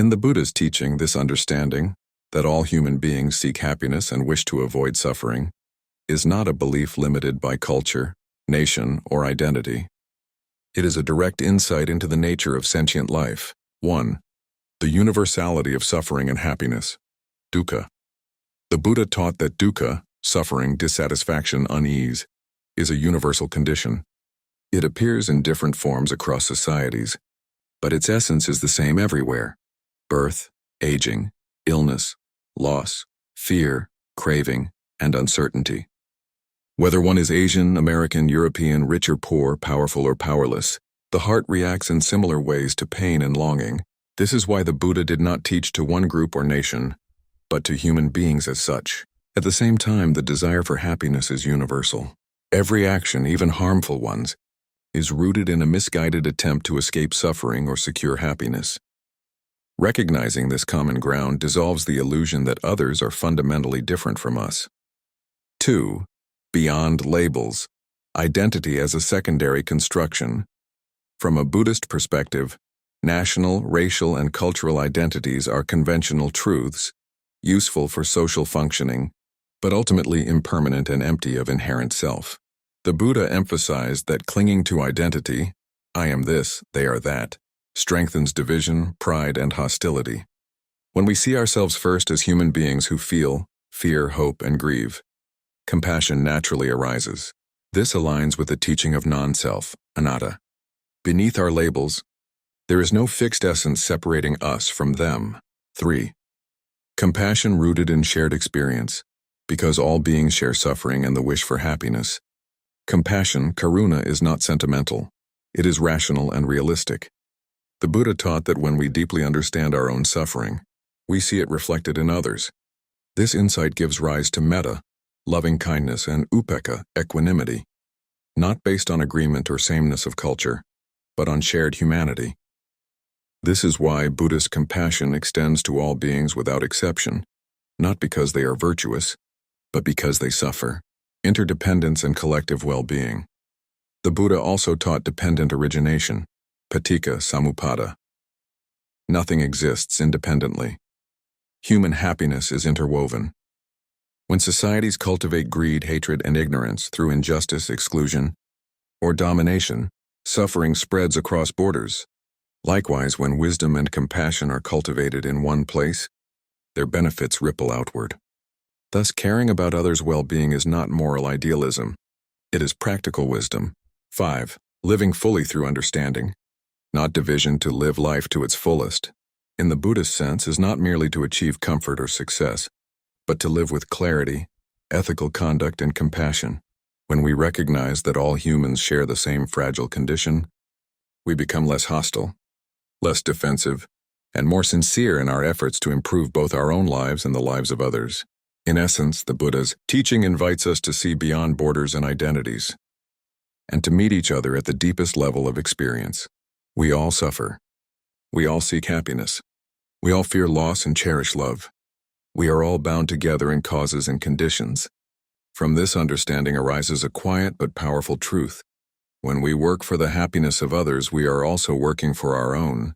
In the Buddha's teaching, this understanding, that all human beings seek happiness and wish to avoid suffering, is not a belief limited by culture, nation, or identity. It is a direct insight into the nature of sentient life. 1. The universality of suffering and happiness. Dukkha. The Buddha taught that dukkha, suffering, dissatisfaction, unease, is a universal condition. It appears in different forms across societies, but its essence is the same everywhere. Birth, aging, illness, loss, fear, craving, and uncertainty. Whether one is Asian, American, European, rich or poor, powerful or powerless, the heart reacts in similar ways to pain and longing. This is why the Buddha did not teach to one group or nation, but to human beings as such. At the same time, the desire for happiness is universal. Every action, even harmful ones, is rooted in a misguided attempt to escape suffering or secure happiness. Recognizing this common ground dissolves the illusion that others are fundamentally different from us. 2. Beyond labels. Identity as a secondary construction. From a Buddhist perspective, national, racial, and cultural identities are conventional truths, useful for social functioning, but ultimately impermanent and empty of inherent self. The Buddha emphasized that clinging to identity, I am this, they are that, strengthens division, pride, and hostility. When we see ourselves first as human beings who feel, fear, hope, and grieve, compassion naturally arises. This aligns with the teaching of non-self, anatta. Beneath our labels, there is no fixed essence separating us from them. 3. Compassion rooted in shared experience. Because all beings share suffering and the wish for happiness, compassion, karuna, is not sentimental. It is rational and realistic. The Buddha taught that when we deeply understand our own suffering, we see it reflected in others. This insight gives rise to metta, loving kindness, and upekkha, equanimity, not based on agreement or sameness of culture, but on shared humanity. This is why Buddhist compassion extends to all beings without exception, not because they are virtuous, but because they suffer. Interdependence and collective well-being. The Buddha also taught dependent origination, paticca samuppada. Nothing exists independently. Human happiness is interwoven. When societies cultivate greed, hatred, and ignorance through injustice, exclusion, or domination, suffering spreads across borders. Likewise, when wisdom and compassion are cultivated in one place, their benefits ripple outward. Thus, caring about others' well-being is not moral idealism. It is practical wisdom. 5. Living fully through understanding. Not division to live life to its fullest, in the Buddhist sense, is not merely to achieve comfort or success, but to live with clarity, ethical conduct, and compassion. When we recognize that all humans share the same fragile condition, we become less hostile, less defensive, and more sincere in our efforts to improve both our own lives and the lives of others. In essence, the Buddha's teaching invites us to see beyond borders and identities, and to meet each other at the deepest level of experience. We all suffer. We all seek happiness. We all fear loss and cherish love. We are all bound together in causes and conditions. From this understanding arises a quiet but powerful truth. When we work for the happiness of others, we are also working for our own.